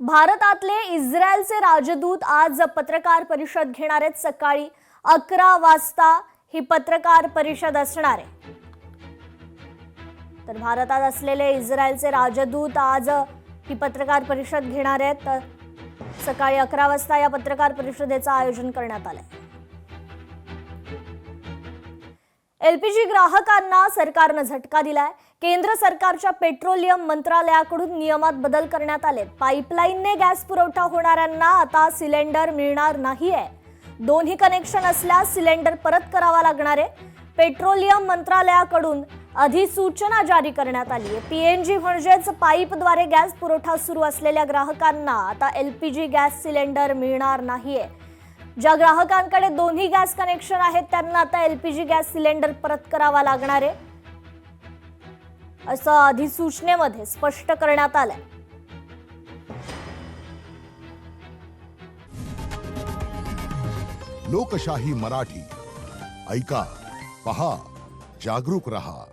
भारतातले इस्रायलचे राजदूत आज पत्रकार परिषद घेणार आहेत। सकाळी 11 वाजता ही पत्रकार परिषद असणार आहे। तर भारतात असलेले इस्रायलचे राजदूत आज ही पत्रकार परिषद घेणार आहेत। सकाळी 11 वाजता या पत्रकार परिषदेचं आयोजन करण्यात आलंय। एलपीजी ग्राहकांना सरकारने झटका दिलाय। केंद्र सरकारच्या पेट्रोलियम मंत्रालयाकडून नियमात बदल करण्यात आले। पाईपलाईनने गॅस पुरवठा होणाऱ्यांना आता सिलेंडर मिळणार नाहीये। दोन्ही कनेक्शन असल्यास सिलेंडर परत करावा लागणार आहे। पेट्रोलियम मंत्रालयाकडून अधिसूचना जारी करण्यात आली आहे। पीएनजी म्हणजेच पाईपद्वारे गॅस पुरवठा सुरू असलेल्या ग्राहकांना आता एलपीजी गॅस सिलेंडर मिळणार नाहीये। ज्या ग्राहकांकडे दोन्ही गॅस कनेक्शन आहेत त्यांना आता एलपीजी गॅस सिलेंडर परत करावा लागणार आहे, असं अधिसूचनेमध्ये स्पष्ट करण्यात आलंय। लोकशाही मराठी ऐका, पहा, जागरूक रहा।